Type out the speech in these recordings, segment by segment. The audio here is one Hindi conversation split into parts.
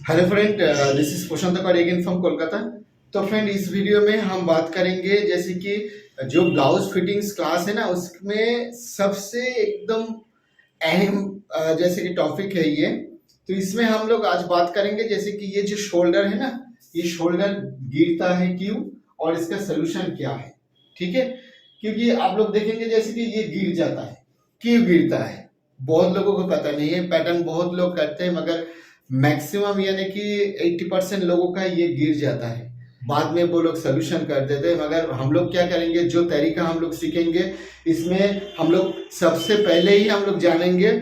Hello friend, this is Prashant Kaur again from Kolkata. तो फ्रेंड, इस वीडियो में हम बात करेंगे जैसे कि जो ब्लाउज फिटिंग्स क्लास है ना, उसमें सबसे एकदम अहम जैसे कि टॉपिक है ये। तो इसमें हम लोग आज बात करेंगे जैसे कि ये जो शोल्डर है ना, ये शोल्डर गिरता है क्यों और इसका सोल्यूशन क्या है। ठीक है, क्योंकि आप लोग देखेंगे जैसे कि ये गिर जाता है, क्यों गिरता है बहुत लोगों को पता नहीं है। पैटर्न बहुत लोग करते हैं मगर मैक्सिमम यानी कि 80% लोगों का ये गिर जाता है। बाद में वो लोग सोल्यूशन कर देते हैं, मगर हम लोग क्या करेंगे, जो तरीका हम लोग सीखेंगे इसमें हम लोग सबसे पहले ही हम लोग जानेंगे।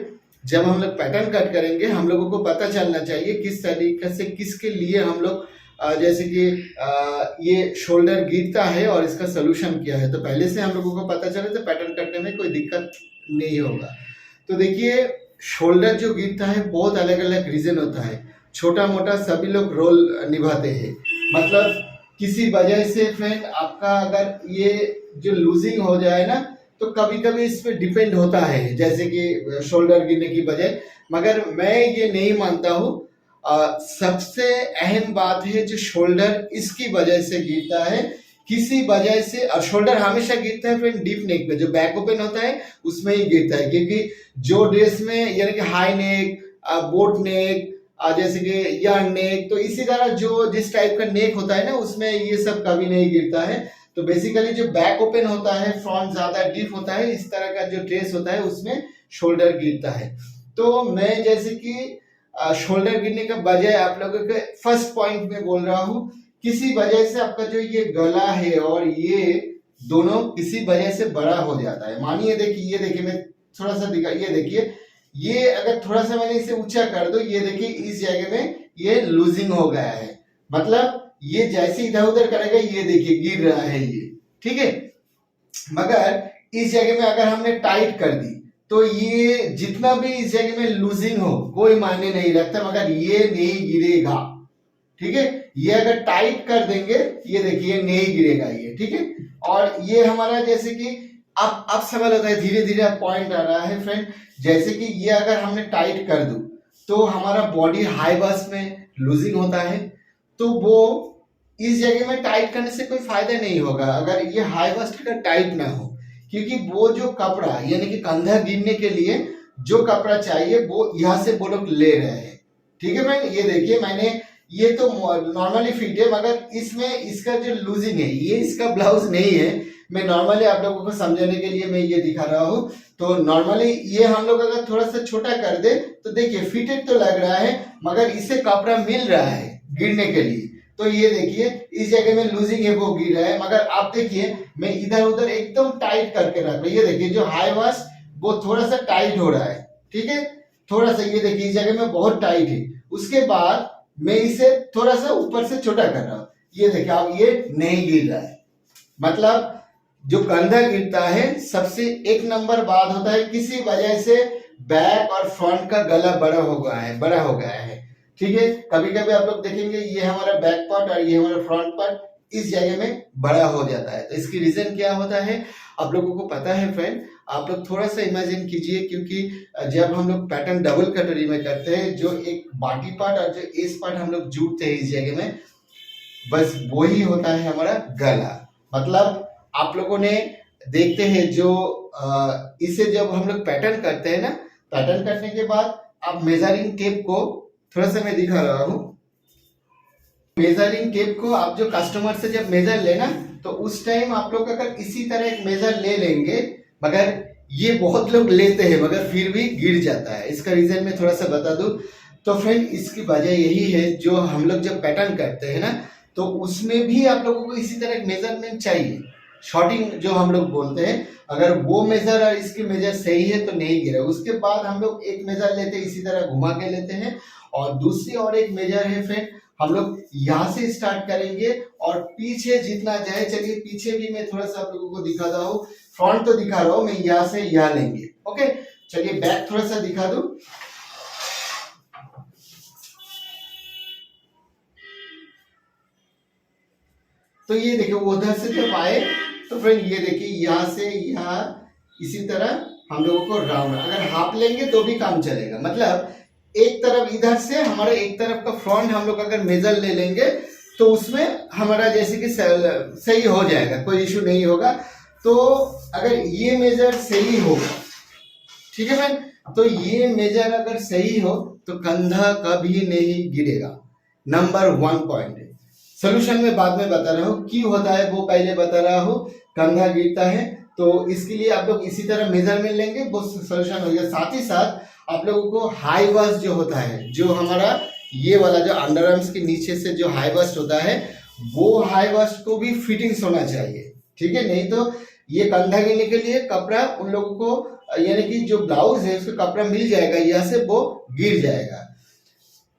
जब हम लोग पैटर्न कट करेंगे हम लोगों को पता चलना चाहिए किस तरीके से किसके लिए हम लोग जैसे कि ये शोल्डर गिरता है और इसका सोल्यूशन क्या है। तो पहले से हम लोगों को पता चले तो पैटर्न करने में कोई दिक्कत नहीं होगा। तो देखिए, शोल्डर जो गिरता है बहुत अलग अलग रीजन होता है, छोटा मोटा सभी लोग रोल निभाते हैं। मतलब किसी वजह से फ्रेंड आपका अगर ये जो लूजिंग हो जाए ना, तो कभी कभी इस पे डिपेंड होता है जैसे कि शोल्डर गिरने की वजह। मगर मैं ये नहीं मानता हूँ। सबसे अहम बात है जो शोल्डर इसकी वजह से गिरता है, किसी वजह से। और शोल्डर हमेशा गिरता है फ्रेंड डीप नेक पे, जो बैक ओपन होता है उसमें ही गिरता है। क्योंकि जो ड्रेस में यानी कि हाई नेक, बोट नेक, जैसे कि यंग नेक, तो इसी तरह जो जिस टाइप का नेक होता है ना उसमें ये सब कभी नहीं गिरता है। तो बेसिकली जो बैक ओपन होता है, फ्रंट ज्यादा डीप होता है, इस तरह का जो ड्रेस होता है उसमें शोल्डर गिरता है। तो मैं जैसे कि शोल्डर गिरने का वजह आप लोगों के फर्स्ट पॉइंट में बोल रहा हूँ। किसी वजह से आपका जो ये गला है और ये दोनों किसी वजह से बड़ा हो जाता है। मानिए देखिए, ये देखिए मैं थोड़ा सा दिखा, ये देखिए, ये अगर थोड़ा सा मैंने इसे ऊंचा कर दो, ये देखिए इस जगह में ये लूजिंग हो गया है। मतलब ये जैसे इधर उधर करेगा ये देखिए गिर रहा है ये। ठीक है, मगर इस जगह में अगर हमने टाइट कर दी तो ये जितना भी इस जगह में लूजिंग हो कोई मायने नहीं रखता, मगर ये नहीं गिरेगा। ठीक है, ये अगर टाइट कर देंगे ये देखिए नहीं गिरेगा ये। ठीक है, और ये हमारा जैसे कि अब सवाल होता है, धीरे धीरे अब पॉइंट आ रहा है फ्रेंड। जैसे कि ये अगर हमने टाइट कर दूं तो हमारा बॉडी हाई बस में लूजिंग होता है, तो वो इस जगह में टाइट करने से कोई फायदा नहीं होगा अगर ये हाई बस्ट का टाइट ना हो। क्योंकि वो जो कपड़ा यानी कि कंधा गिरने के लिए जो कपड़ा चाहिए वो यहाँ से वो लोग ले रहे हैं। ठीक है फ्रेंड, ये देखिए मैंने, ये तो नॉर्मली फिट है मगर इसमें इसका जो लूजिंग है ये इसका ब्लाउज नहीं है। मैं नॉर्मली आप लोगों को समझाने के लिए मैं ये दिखा रहा हूँ। तो नॉर्मली ये हम लोग अगर थोड़ा सा छोटा कर दे तो देखिए फिटेड तो लग रहा है मगर इसे कपड़ा मिल रहा है गिरने के लिए। तो ये देखिए इस जगह में लूजिंग है वो गिर रहा है, मगर आप देखिए मैं इधर उधर एकदम टाइट करके रख रहा हूँ। ये देखिए जो हाई वाश वो थोड़ा सा टाइट हो रहा है। ठीक है, थोड़ा सा ये देखिए इस जगह में बहुत टाइट है। उसके बाद मैं इसे थोड़ा सा ऊपर से छोटा कर रहा हूँ, ये देखिए अब ये नहीं गिर रहा है। मतलब जो कंधा गिरता है सबसे एक नंबर बात होता है किसी वजह से बैक और फ्रंट का गला बड़ा हो गया है। ठीक है, कभी कभी आप लोग देखेंगे ये हमारा बैक पार्ट और ये हमारा फ्रंट पार्ट इस जगह में बड़ा हो जाता है। तो इसकी रीजन क्या होता है आप लोगों को पता है फ्रेंड। आप लोग थोड़ा सा इमेजिन कीजिए, क्योंकि जब हम लोग पैटर्न डबल कटोरी में करते हैं, जो एक बाटी पार्ट और जो एस पार्ट हम लोग जुड़ते हैं इस जगह में, बस वही होता है हमारा गला। मतलब आप लोगों ने देखते हैं जो इसे जब हम लोग पैटर्न करते हैं ना, पैटर्न करने के बाद आप मेजरिंग टेप को, थोड़ा सा मैं दिखा रहा हूँ, मेजरिंग टेप को आप जो कस्टमर से जब मेजर लेना तो उस टाइम आप लोग अगर इसी तरह एक मेजर ले लेंगे, मगर ये बहुत लोग लेते हैं मगर फिर भी गिर जाता है। इसका रीजन मैं थोड़ा सा बता दूं। तो फ्रेंड इसकी वजह यही है, जो हम लोग जब पैटर्न करते हैं ना तो उसमें भी आप लोगों को इसी तरह एक मेजरमेंट चाहिए, शॉर्टिंग जो हम लोग बोलते हैं। अगर वो मेजर और इसकी मेजर सही है तो नहीं गिरा। उसके बाद हम लोग एक मेजर लेते हैं, इसी तरह घुमा के लेते हैं, और दूसरी और एक मेजर है फ्रेंड, हम लोग यहाँ से स्टार्ट करेंगे और पीछे जितना जाए। चलिए पीछे भी मैं थोड़ा सा आप लोगों को दिखाता हूँ, फ्रंट तो दिखा रहा हूँ मैं, यहाँ से यहाँ लेंगे। ओके, चलिए बैक थोड़ा सा दिखा दूं। तो ये देखिए उधर से जब आए तो फ्रेंड ये देखिए यहाँ से यहाँ इसी तरह हम लोगों को राउंड, अगर हाफ लेंगे तो भी काम चलेगा। मतलब एक तरफ इधर से हमारा एक तरफ का फ्रंट हम लोग अगर मेजर ले लेंगे तो उसमें हमारा जैसे कि सही हो जाएगा, कोई इशू नहीं होगा। तो अगर ये मेजर सही होगा, ठीक है फ्रेंड, तो ये मेजर अगर सही हो तो कंधा कभी नहीं गिरेगा। नंबर 1 पॉइंट है। सोल्यूशन में बाद में बता रहा हूँ क्यों होता है, वो पहले बता रहा हूँ। कंधा गिरता है तो इसके लिए आप लोग इसी तरह मेजरमेंट लेंगे, वो सोल्यूशन हो गया। साथ ही साथ आप लोगों को हाई बस्ट जो होता है, जो हमारा ये वाला जो अंडर आर्म्स के नीचे से जो हाई बस्ट होता है, वो हाई बस्ट को भी फिटिंग्स होना चाहिए, ठीक है। नहीं तो ये कंधा गिरने के लिए कपड़ा उन लोगों को, यानी कि जो ब्लाउज है उसका कपड़ा मिल जाएगा, यहाँ से वो गिर जाएगा।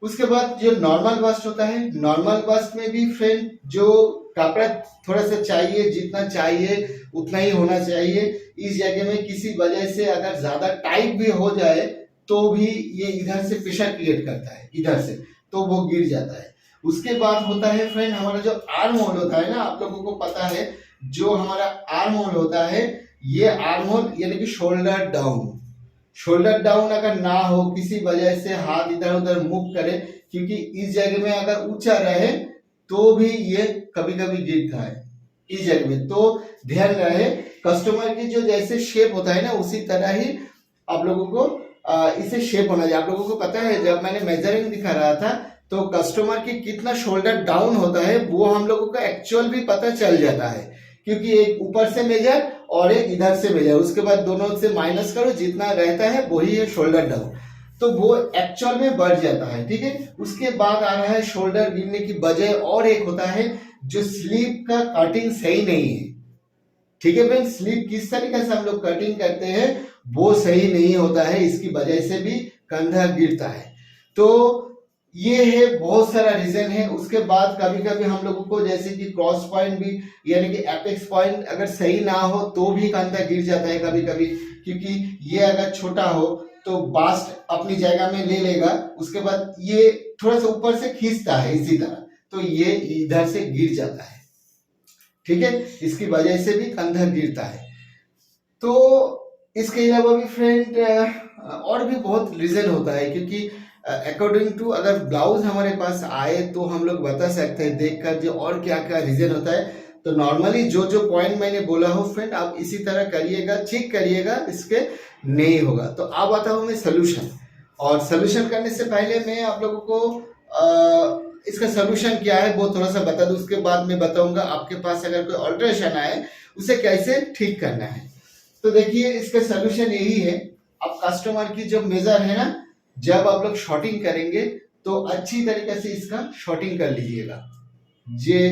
उसके बाद जो नॉर्मल बस्ट होता है, नॉर्मल बस्ट में भी फ्रेंड जो कपड़ा थोड़ा सा चाहिए, जितना चाहिए उतना ही होना चाहिए। इस जगह में किसी वजह से अगर ज्यादा टाइट भी हो जाए तो भी ये इधर से प्रेशर क्रिएट करता है, इधर से, तो वो गिर जाता है। उसके बाद होता है फ्रेंड हमारा जो आर्म होल होता है ना, आप लोगों को पता है जो हमारा आर्म होल होता है, ये आर्म होल यानी कि शोल्डर डाउन, शोल्डर डाउन अगर ना हो, किसी वजह से हाथ इधर उधर मूव करे, क्योंकि इस जगह में अगर ऊंचा रहे तो भी ये कभी कभी गिरता है इस जगह में। तो ध्यान रहे, कस्टमर की जो जैसे शेप होता है ना, उसी तरह ही आप लोगों को इसे शेप होना चाहिए। आप लोगों को पता है जब मैंने मेजरिंग दिखा रहा था तो कस्टमर की कितना शोल्डर डाउन होता है वो हम लोगों को एक्चुअल भी पता चल जाता है, क्योंकि एक ऊपर से मेजर और एक इधर से मेजर, उसके बाद दोनों से माइनस करो, जितना रहता है वही है शोल्डर डाउन, तो वो एक्चुअल में बढ़ जाता है, ठीक है। उसके बाद आ रहा है शोल्डर गिरने की वजह, और एक होता है जो स्लीव का कटिंग सही नहीं है, ठीक है फ्रेंड। स्लीव किस तरीके से हम लोग कटिंग करते हैं वो सही नहीं होता है, इसकी वजह से भी कंधा गिरता है। तो ये है, बहुत सारा रीजन है। उसके बाद कभी कभी हम लोगों को जैसे कि क्रॉस पॉइंट भी यानी कि एपेक्स पॉइंट अगर सही ना हो तो भी कंधा गिर जाता है कभी कभी, क्योंकि ये अगर छोटा हो तो बास्ट अपनी जगह में ले लेगा, उसके बाद ये थोड़ा सा ऊपर से खींचता है इसी तरह, तो ये इधर से गिर जाता है, ठीक है। इसकी वजह से भी कंधा गिरता है। तो इसके अलावा भी फ्रेंड और भी बहुत रीजन होता है, क्योंकि अकॉर्डिंग टू अगर ब्लाउज हमारे पास आए तो हम लोग बता सकते हैं देखकर जो और क्या क्या रीजन होता है। तो नॉर्मली जो जो पॉइंट मैंने बोला हो फ्रेंड, आप इसी तरह करिएगा, चेक करिएगा, इसके नहीं होगा। तो अब आता हूँ मैं सोल्यूशन, और सोल्यूशन करने से पहले मैं आप लोगों को इसका सोल्यूशन क्या है वो थोड़ा सा बता दूं, उसके बाद मैं बताऊंगा आपके पास अगर कोई ऑल्ट्रेशन आए उसे कैसे ठीक करना है। तो देखिए इसका सोल्यूशन यही है, अब कस्टमर की जो मेजर है ना, जब आप लोग शॉर्टिंग करेंगे तो अच्छी तरीके से इसका शॉर्टिंग कर लीजिएगा। ये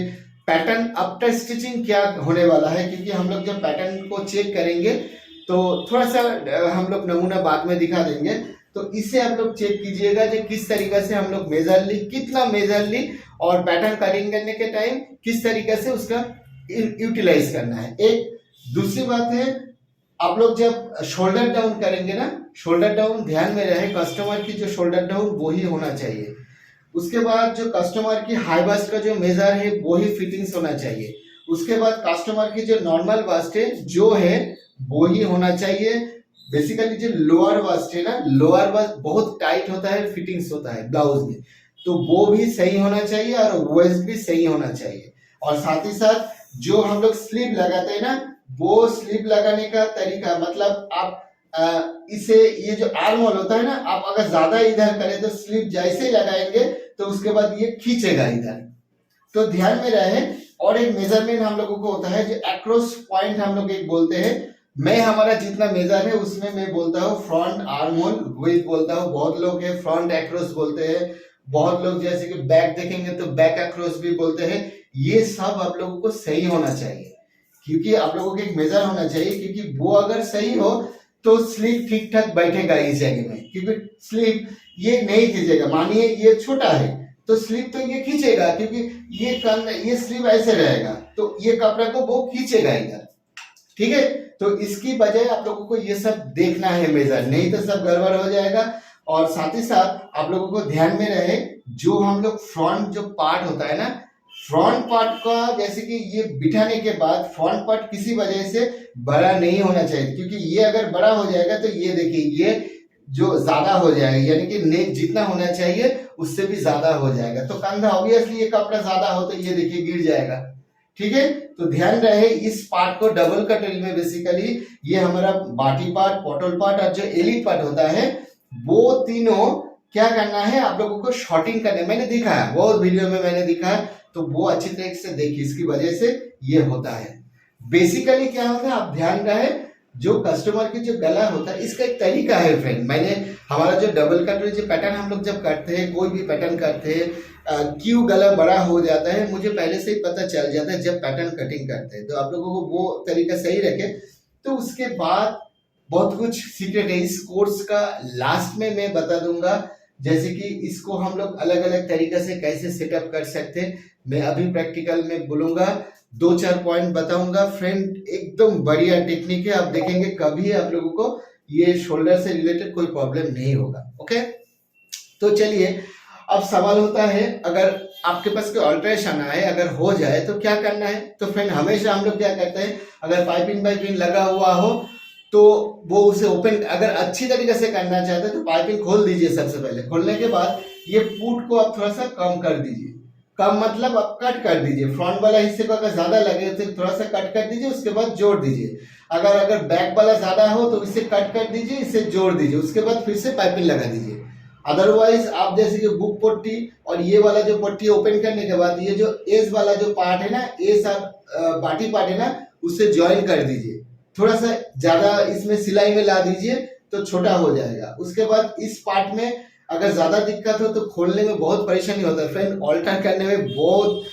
पैटर्न आफ्टर स्टिचिंग क्या होने वाला है, क्योंकि हम लोग जब पैटर्न को चेक करेंगे तो थोड़ा सा हम लोग नमूना बाद में दिखा देंगे, तो इसे आप लोग चेक कीजिएगा कि किस तरीके से हम लोग मेजर ली, कितना मेजर ली, और पैटर्न कटिंग करने के टाइम किस तरीके से उसका यूटिलाइज करना है। एक दूसरी बात है, आप लोग जब शोल्डर डाउन करेंगे ना, शोल्डर डाउन ध्यान में रहे, कस्टमर की जो शोल्डर डाउन वो ही होना चाहिए। उसके बाद जो कस्टमर की हाई बस्ट का जो मेजर है वो ही फिटिंग्स होना चाहिए। उसके बाद कस्टमर की जो नॉर्मल बस्ट है जो है वो ही होना चाहिए। बेसिकली जो लोअर बस्ट है ना, लोअर बस्ट बहुत टाइट होता है, फिटिंग्स होता है ब्लाउज में, तो वो भी सही होना चाहिए और वेस्ट भी सही होना चाहिए। और साथ ही साथ जो हम लोग स्लीव लगाते हैं ना, वो स्लीव लगाने का तरीका, मतलब आप इसे, ये जो आर्म होल होता है ना, आप अगर ज्यादा इधर करें तो स्लीव जैसे ही लगाएंगे तो उसके बाद ये खींचेगा इधर, तो ध्यान में रहे। और एक मेजरमेंट हम लोगों को होता है जो एक्रोस पॉइंट हम लोग एक बोलते हैं। मैं हमारा जितना मेजर है उसमें मैं बोलता हूँ फ्रंट आर्म होल विड्थ बोलता हूँ, बहुत लोग है फ्रंट एक्रोस बोलते हैं, बहुत लोग जैसे कि बैक देखेंगे तो बैक एक्रोस भी बोलते हैं। ये सब आप लोगों को सही होना चाहिए, क्योंकि आप लोगों को एक मेजर होना चाहिए, क्योंकि वो अगर सही हो तो स्लीव ठीक ठाक बैठेगा इस जगह में, क्योंकि स्लीव ये नहीं खींचेगा। मानिए ये छोटा है तो स्लीव तो ये खींचेगा, क्योंकि ये स्लीव ऐसे रहेगा तो ये कपड़ा को वो खींचेगा इधर, ठीक है। तो इसकी वजह आप लोगों को ये सब देखना है मेजर, नहीं तो सब गड़बड़ हो जाएगा। और साथ ही साथ आप लोगों को ध्यान में रहे, जो हम लोग फ्रंट जो पार्ट होता है ना, फ्रंट पार्ट का जैसे कि ये बिठाने के बाद फ्रंट पार्ट किसी वजह से बड़ा नहीं होना चाहिए, क्योंकि ये अगर बड़ा हो जाएगा तो ये देखिए ये जो ज्यादा हो जाएगा, यानी कि नेक जितना होना चाहिए उससे भी ज्यादा हो जाएगा। तो कंधा ऑब्वियसली ये कपड़ा ज्यादा हो तो ये देखिए गिर जाएगा। ठीक है, तो ध्यान रहे इस पार्ट को डबल कटोरी में बेसिकली ये हमारा बाटी पार्ट, पोटल पार्ट और जो एलिट पार्ट होता है वो तीनों क्या करना है आप लोगों को शॉर्टिंग करना है। मैंने दिखा है बहुत वीडियो में, मैंने दिखा है, तो वो अच्छी तरीके से देखिए, इसकी वजह से ये होता है। बेसिकली क्या होता है आप ध्यान रहे, जो कस्टमर की जो गला होता है इसका एक तरीका है फ्रेंड। मैंने हमारा जो डबल कटोरी जो पैटर्न हम लोग जब करते हैं, कोई भी पैटर्न करते हैं, क्यों गला बड़ा हो जाता है मुझे पहले से ही पता चल जाता है जब पैटर्न कटिंग करते हैं। तो आप लोगों को वो तरीका सही रखे, तो उसके बाद बहुत कुछ सीक्रेट है इस कोर्स का, लास्ट में मैं बता दूंगा। जैसे कि इसको हम लोग अलग अलग तरीके से कैसे सेटअप कर सकते हैं, मैं अभी प्रैक्टिकल में बोलूंगा, 2-4 पॉइंट बताऊंगा फ्रेंड। एकदम बढ़िया टेक्निक है, आप देखेंगे कभी आप लोगों को ये शोल्डर से रिलेटेड कोई प्रॉब्लम नहीं होगा। ओके, तो चलिए अब सवाल होता है, अगर आपके पास कोई अल्ट्रेशन आए, अगर हो जाए तो क्या करना है। तो फ्रेंड हमेशा हम लोग क्या करते हैं, अगर पाइपिंग लगा हुआ हो तो वो उसे ओपन, अगर अच्छी तरीके से करना चाहते हैं तो पाइपिंग खोल दीजिए। सबसे पहले खोलने के बाद ये पुट को आप थोड़ा सा कम कर दीजिए। कम मतलब आप कट कर दीजिए, फ्रंट वाला हिस्से को अगर ज्यादा लगे तो थोड़ा सा कट कर दीजिए, उसके बाद जोड़ दीजिए। अगर बैक वाला ज्यादा हो तो इसे कट कर दीजिए, इसे जोड़ दीजिए, उसके बाद फिर से पाइपिंग लगा दीजिए। अदरवाइज आप जैसे कि बुक पट्टी और ये वाला जो पट्टी ओपन करने के बाद ये जो एज वाला जो पार्ट है ना, एज और बाटी पार्ट है ना, उससे ज्वाइन कर दीजिए। थोड़ा सा ज्यादा इसमें सिलाई में ला दीजिए तो छोटा हो जाएगा। उसके बाद इस पार्ट में अगर ज्यादा दिक्कत हो तो खोलने में बहुत परेशानी होता है फ्रेंड, ऑल्टर करने में बहुत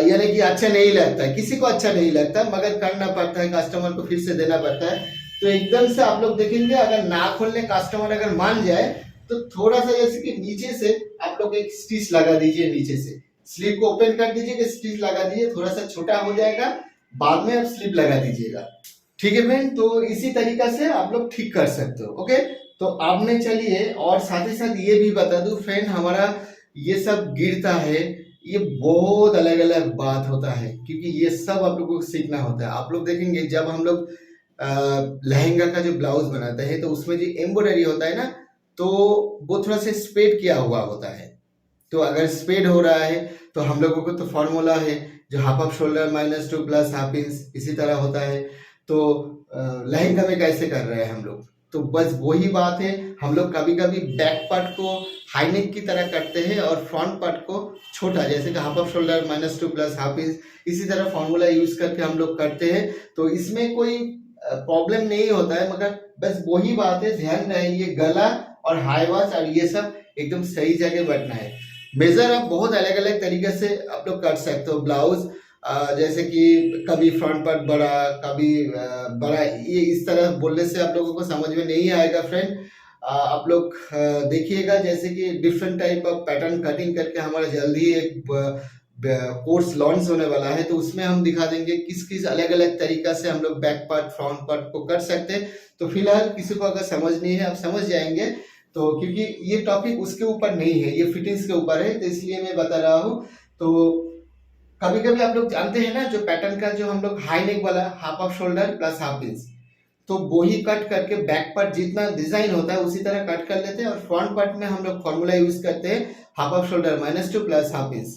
यानी कि अच्छा नहीं लगता है, किसी को अच्छा नहीं लगता, मगर करना पड़ता है, कस्टमर को फिर से देना पड़ता है। तो एकदम से आप लोग देखेंगे अगर ना खोलने कस्टमर अगर मान जाए तो थोड़ा सा जैसे कि नीचे से आप लोग एक स्टिच लगा दीजिए, नीचे से स्लीव को ओपन कर दीजिए कि स्टिच लगा दीजिए, थोड़ा सा छोटा हो जाएगा, बाद में आप स्लीव लगा दीजिएगा। ठीक है फ्रेंड, तो इसी तरीका से आप लोग ठीक कर सकते हो। ओके, तो आपने चलिए और साथ ही साथ ये भी बता दूं फ्रेंड, हमारा ये सब गिरता है, ये बहुत अलग अलग बात होता है, क्योंकि ये सब आप लोगों को सीखना होता है। आप लोग देखेंगे जब हम लोग लहंगा का जो ब्लाउज बनाते हैं तो उसमें जो एम्ब्रॉयडरी होता है ना, तो वो थोड़ा सा स्प्रेड किया हुआ होता है। तो अगर स्प्रेड हो रहा है तो हम लोगों को तो फॉर्मूला है जो half off shoulder -2 plus half inch इसी तरह होता है। तो लहंगा में कैसे कर रहे हैं हम लोग, तो बस वही बात है, हम लोग कभी कभी बैक पार्ट को हाई नेक की तरह करते हैं और फ्रंट पार्ट को छोटा, जैसे कि half off shoulder -2 plus half inch, इसी तरह फॉर्मूला यूज करके हम लोग करते हैं। तो इसमें कोई प्रॉब्लम नहीं होता है, मगर बस वही बात है, ध्यान रहे ये गला और हाई वाश और ये सब एकदम सही जगह बैठना है। मेजर आप बहुत अलग अलग तरीके से आप लोग कर सकते हो ब्लाउज, जैसे कि कभी फ्रंट पार्ट बड़ा, कभी बड़ा, ये इस तरह बोलने से आप लोगों को समझ में नहीं आएगा फ्रेंड। आप लोग देखिएगा, जैसे कि different type of pattern cutting करके हमारा जल्दी एक कोर्स लॉन्च होने वाला है, तो उसमें हम दिखा देंगे किस किस अलग अलग तरीका से हम लोग बैक पार्ट फ्रंट पार्ट को कर सकते हैं। तो फिलहाल किसी को अगर समझ नहीं है, आप समझ जाएंगे, तो क्योंकि ये टॉपिक उसके ऊपर नहीं है, ये फिटिंग्स के ऊपर है, तो इसलिए मैं बता रहा हूँ। तो कभी कभी आप लोग जानते हैं ना, जो पैटर्न का जो हम लोग हाई नेक वाला half off shoulder plus half inch, तो वो ही कट करके बैक पार्ट जितना डिजाइन होता है उसी तरह कट कर लेते हैं, और फ्रंट पार्ट में हम लोग फॉर्मूला यूज करते हैं half off shoulder -2 plus half inch.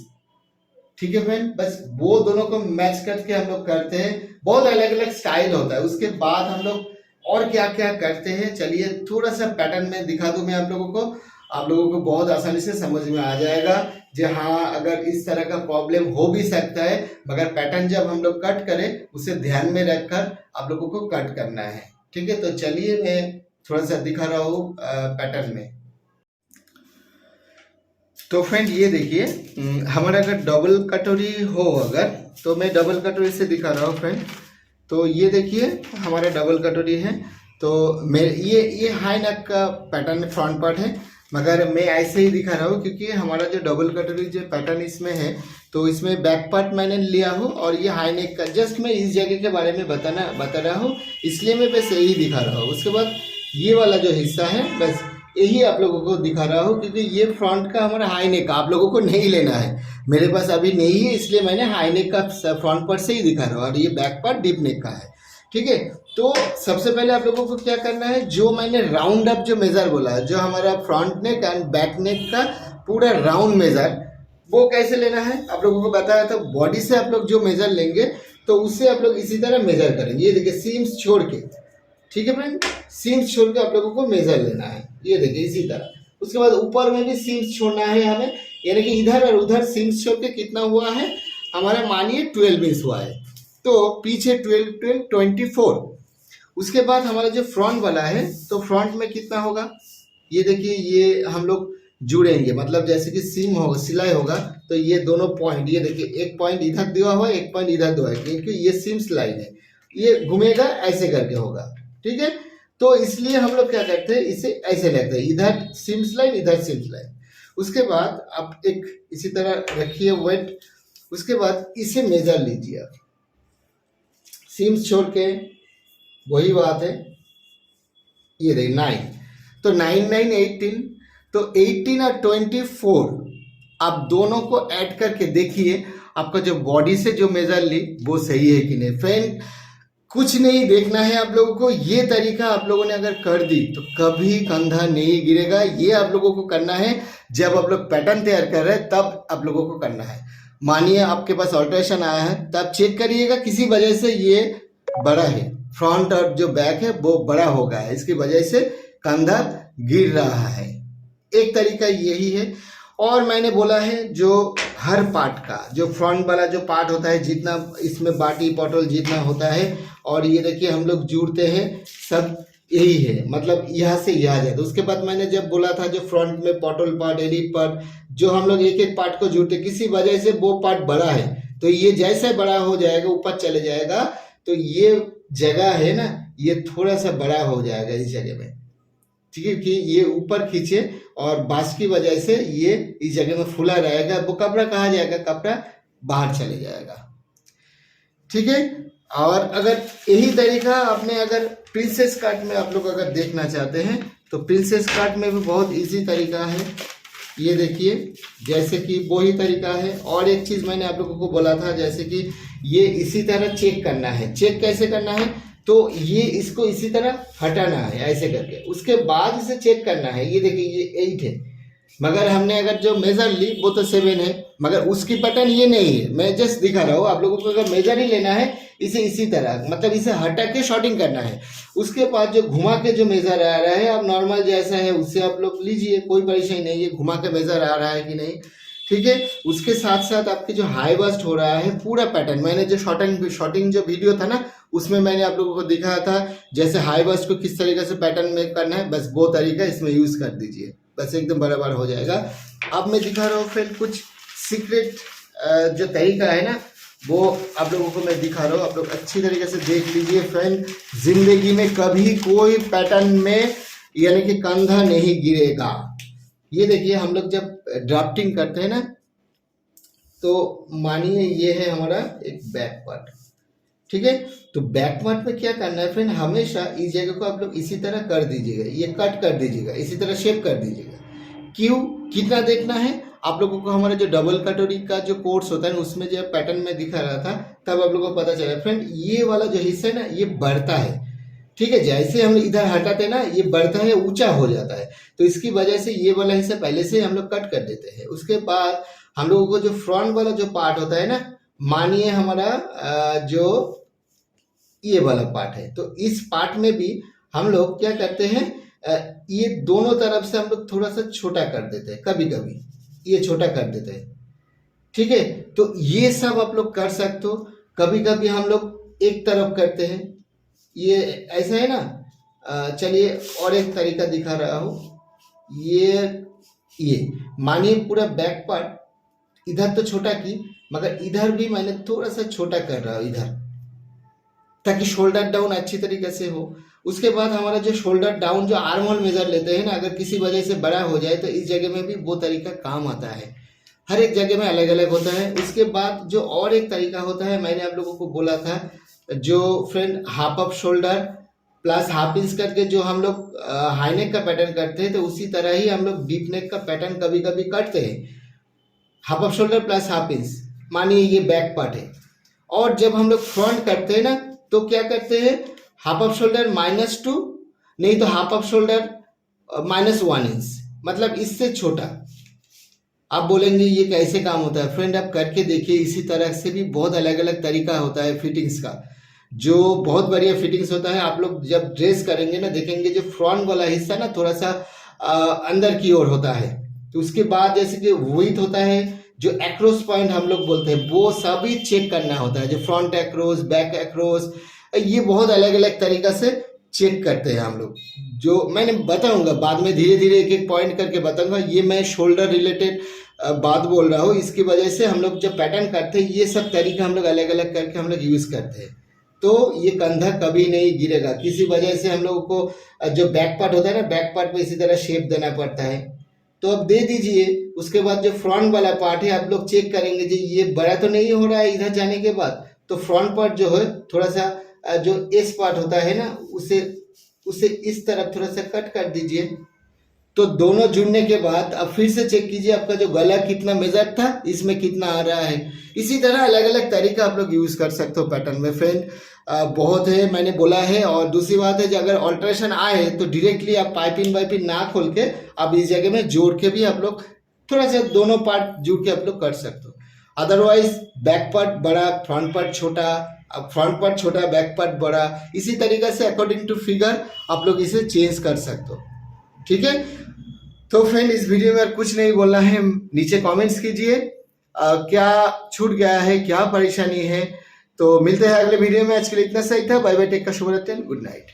ठीक है फ्रेंड, बस वो दोनों को मैच करके हम लोग करते हैं। बहुत अलग अलग स्टाइल होता है, उसके बाद हम लोग और क्या क्या करते हैं, चलिए थोड़ा सा पैटर्न में दिखा दूं मैं आप लोगों को, आप लोगों को बहुत आसानी से समझ में आ जाएगा। जी हाँ, अगर इस तरह का प्रॉब्लम हो भी सकता है, मगर पैटर्न जब हम लोग कट करें उसे ध्यान में रखकर आप लोगों को कट करना है। ठीक है, तो चलिए मैं थोड़ा सा दिखा रहा हूँ पैटर्न में। तो फ्रेंड ये देखिए, हमारा अगर डबल कटोरी हो अगर, तो मैं डबल कटोरी से दिखा रहा हूँ फ्रेंड। तो ये देखिए हमारा डबल कटोरी है, तो मैं ये हाई नेक का पैटर्न फ्रंट पार्ट है, मगर मैं ऐसे ही दिखा रहा हूँ क्योंकि हमारा जो डबल कटोरी जो पैटर्न इसमें है, तो इसमें बैक पार्ट मैंने लिया हूँ और ये हाई नेक का, जस्ट मैं इस जगह के बारे में बता रहा हूँ, इसलिए मैं बस यही दिखा रहा हूँ। उसके बाद ये वाला जो हिस्सा है बस यही आप लोगों को दिखा रहा हूँ, क्योंकि ये फ्रंट का हमारा हाई नेक आप लोगों को नहीं लेना है, मेरे पास अभी नहीं है, इसलिए मैंने हाई नेक का फ्रंट पार्ट से ही दिखा रहा हूँ, और ये बैक पार्ट डीप नेक का है। ठीक है, तो सबसे पहले आप लोगों को क्या करना है, जो मैंने राउंड अप जो मेजर बोला है, जो हमारा front neck and back neck का पूरा राउंड मेजर, वो कैसे लेना है आप लोगों को बताया था। बॉडी से आप लोग जो मेजर लेंगे तो उससे आप लोग इसी तरह मेजर करेंगे। ये देखिए सीम्स छोड़ के, ठीक है फ्रेंड, सीम्स छोड़ के आप लोगों को मेजर लेना है। ये देखिए इसी तरह। उसके बाद ऊपर में भी सीम्स छोड़ना है हमें, यानी कि इधर और उधर सीम्स छोड़ के कितना हुआ है हमारा, मानिए 12 इंच हुआ है, तो पीछे 12 12 24। उसके बाद हमारा जो फ्रंट वाला है, तो फ्रंट में कितना होगा, ये देखिए ये हम लोग जुड़ेंगे, मतलब जैसे कि सीम होगा, सिलाई होगा, तो ये दोनों पॉइंट, ये देखिए एक पॉइंट इधर दिया हुआ है, एक पॉइंट इधर दिया है, क्योंकि ये सीम्स लाइन है, ये घूमेगा ऐसे करके होगा, ठीक है। तो इसलिए हम लोग क्या करते हैं, इसे ऐसे लेते हैं, इधर सीम्स लाइन इधर सीम्स लाइन। उसके बाद आप एक इसी तरह रखिए वेट। उसके बाद इसे मेजर लीजिए आप, सीम्स छोड़ के, वही बात है, ये देखिए 9, तो 9 9 18, तो 18 और 24 आप दोनों को ऐड करके देखिए आपका जो बॉडी से जो मेजर ली वो सही है कि नहीं। फ्रेंड कुछ नहीं देखना है आप लोगों को, ये तरीका आप लोगों ने अगर कर दी तो कभी कंधा नहीं गिरेगा। ये आप लोगों को करना है जब आप लोग पैटर्न तैयार कर रहे हैं, तब आप लोगों को करना है। मानिए आपके पास ऑल्ट्रेशन आया है, तब चेक करिएगा किसी वजह से ये बड़ा है, फ्रंट और जो बैक है वो बड़ा हो गया है, इसकी वजह से कंधा गिर रहा है। एक तरीका यही है। और मैंने बोला है जो हर पार्ट का, जो फ्रंट वाला जो पार्ट होता है, जितना इसमें बाटी पटोल जितना होता है, और ये देखिए हम लोग जुड़ते हैं, सब यही है, मतलब यहाँ से यहाँ जाए। तो उसके बाद मैंने जब बोला था जो फ्रंट में पटोल पार्ट, एलिट पार्ट, जो हम लोग एक एक पार्ट को जुड़ते, किसी वजह से वो पार्ट बड़ा है, तो ये जैसे बड़ा हो जाएगा ऊपर चले जाएगा, तो ये जगह है ना, ये थोड़ा सा बड़ा हो जाएगा इस जगह में, ठीक है, कि ये ऊपर खींचे और बांस की वजह से ये इस जगह में फूला रहेगा, वो कपड़ा कहाँ जाएगा, कपड़ा बाहर चले जाएगा, ठीक है। और अगर यही तरीका आपने अगर प्रिंसेस कट में आप लोग अगर देखना चाहते हैं, तो प्रिंसेस कट में भी बहुत इजी तरीका है। ये देखिए जैसे कि वही तरीका है। और एक चीज़ मैंने आप लोगों को बोला था, जैसे कि ये इसी तरह चेक करना है। चेक कैसे करना है, तो ये इसको इसी तरह हटाना है ऐसे करके, उसके बाद इसे चेक करना है। ये देखिए ये 8 है, मगर हमने अगर जो मेजर ली वो तो 7 है, मगर उसकी पैटर्न ये नहीं है। मैं जस्ट दिखा रहा हूँ आप लोगों को, अगर मेजर ही लेना है इसे इसी तरह, मतलब इसे हटा के शॉर्टिंग करना है। उसके बाद जो घुमा के जो मेजर आ रहा है, आप नॉर्मल जैसा है उससे आप लोग लीजिए, कोई परेशानी नहीं है, घुमा के मेजर आ रहा है कि नहीं, ठीक है। उसके साथ साथ आपके जो हाई बस्ट हो रहा है पूरा पैटर्न, मैंने जो शॉर्टिंग जो वीडियो था ना, उसमें मैंने आप लोगों को दिखाया था, जैसे हाई बस्ट को किस तरीके से पैटर्न में करना है, बस वो तरीका इसमें यूज कर दीजिए, बस एकदम बराबर हो जाएगा। अब मैं दिखा रहा हूँ फ्रेंड कुछ सीक्रेट जो तरीका है ना, वो आप लोगों को मैं दिखा रहा हूँ, आप लोग अच्छी तरीके से देख लीजिए। फ्रेंड जिंदगी में कभी कोई पैटर्न में यानी कि कंधा नहीं गिरेगा। ये देखिए हम लोग जब ड्राफ्टिंग करते हैं ना, तो मानिए ये है हमारा एक बैक पार्ट, ठीक है। तो बैक पार्ट में क्या करना है फ्रेंड, हमेशा इस जगह को आप लोग इसी तरह कर दीजिएगा, ये कट कर दीजिएगा, इसी तरह शेप कर दीजिएगा। क्यों, कितना देखना है आप लोगों को, हमारा जो डबल कटोरी का जो कोर्स होता है उसमें जो पैटर्न में दिखा रहा था, तब आप लोगों को पता चला फ्रेंड ये वाला जो हिस्सा है ना, ये बढ़ता है, ठीक है। जैसे हम इधर हटाते हैं ना, ये बढ़ता है, ऊंचा हो जाता है, तो इसकी वजह से ये वाला हिस्सा पहले से हम लोग कट कर देते हैं। उसके बाद हम लोगों को जो फ्रंट वाला जो पार्ट होता है ना, मानिए हमारा जो ये वाला पार्ट है, तो इस पार्ट में भी हम लोग क्या करते हैं, ये दोनों तरफ से हम लोग थोड़ा सा छोटा कर देते हैं, कभी कभी ये छोटा कर देते हैं, ठीक है। तो ये सब आप लोग कर सकते हो। कभी कभी हम लोग एक तरफ करते हैं, ये ऐसा है ना। चलिए और एक तरीका दिखा रहा हूँ। ये मानिए पूरा बैक पार्ट इधर तो छोटा की, मगर इधर भी मैंने थोड़ा सा छोटा कर रहा हूँ इधर, ताकि शोल्डर डाउन अच्छी तरीके से हो। उसके बाद हमारा जो शोल्डर डाउन जो आर्म होल मेजर लेते हैं ना, अगर किसी वजह से बड़ा हो जाए तो इस जगह में भी वो तरीका काम आता है, हर एक जगह में अलग अलग होता है। उसके बाद जो और एक तरीका होता है, मैंने आप लोगों को बोला था, जो friend half up shoulder plus half inch करके जो हम लोग हाई नेक का पैटर्न करते हैं, तो उसी तरह ही हम लोग डीप नेक का पैटर्न कभी कभी करते हैं। Half up shoulder plus half inch, मानिए ये बैक पार्ट है। और जब हम लोग फ्रंट करते हैं ना, तो क्या करते हैं, हाफ ऑफ शोल्डर -2, नहीं तो हाफ ऑफ शोल्डर -1 इंच, मतलब इससे छोटा। आप बोलेंगे ये कैसे काम होता है? फ्रेंड आप करके देखिए, इसी तरह से भी बहुत अलग अलग तरीका होता है फिटिंग्स का, जो बहुत बढ़िया फिटिंग्स होता है। आप लोग जब ड्रेस करेंगे ना, देखेंगे जो फ्रंट वाला हिस्सा ना थोड़ा सा अंदर की ओर होता है, तो उसके बाद जैसे कि विड्थ होता है, जो एक्रोस पॉइंट हम लोग बोलते हैं, वो सभी चेक करना होता है, जो फ्रंट एक्रोस, बैक एक्रोस, ये बहुत अलग अलग तरीका से चेक करते हैं हम लोग, जो मैंने बताऊंगा बाद में, धीरे धीरे एक एक पॉइंट करके बताऊंगा। ये मैं शोल्डर रिलेटेड बात बोल रहा हूँ, इसकी वजह से हम लोग जब पैटर्न करते हैं, ये सब तरीका हम लोग अलग अलग करके हम लोग यूज़ करते हैं, तो ये कंधा कभी नहीं गिरेगा। किसी वजह से हम लोगों को जो बैक पार्ट होता है ना, बैक पार्ट में इसी तरह शेप देना पड़ता है, तो अब दे दीजिए। उसके बाद जो फ्रंट वाला पार्ट है, आप लोग चेक करेंगे जी ये बड़ा तो नहीं हो रहा है इधर जाने के बाद, तो फ्रंट पार्ट जो है थोड़ा सा जो एस पार्ट होता है ना, उसे उसे इस तरफ थोड़ा सा कट कर दीजिए। तो दोनों जुड़ने के बाद अब फिर से चेक कीजिए आपका जो गला कितना मेजर था, इसमें कितना आ रहा है। इसी तरह अलग अलग तरीका आप लोग यूज़ कर सकते हो पैटर्न में। फ्रेंड बहुत है मैंने बोला है, और दूसरी बात है, जो अगर ऑल्ट्रेशन आए तो डायरेक्टली आप पाइपिंग वाइपिंग ना खोल के आप इस जगह में जोड़ के भी आप लोग थोड़ा सा दोनों पार्ट जोड़ के आप लोग कर सकते हो। अदरवाइज बैक पार्ट बड़ा, फ्रंट पार्ट छोटा, अब फ्रंट पार्ट छोटा, बैक पार्ट बड़ा, इसी तरीके से अकॉर्डिंग टू फिगर आप लोग इसे चेंज कर सकते हो। ठीक है, तो फ्रेंड इस वीडियो में कुछ नहीं बोलना है, नीचे कमेंट्स कीजिए क्या छूट गया है, क्या परेशानी है। तो मिलते हैं अगले वीडियो में, आज के लिए इतना सही था। बाय बाय, टेक का शुभ रहते हैं, गुड नाइट।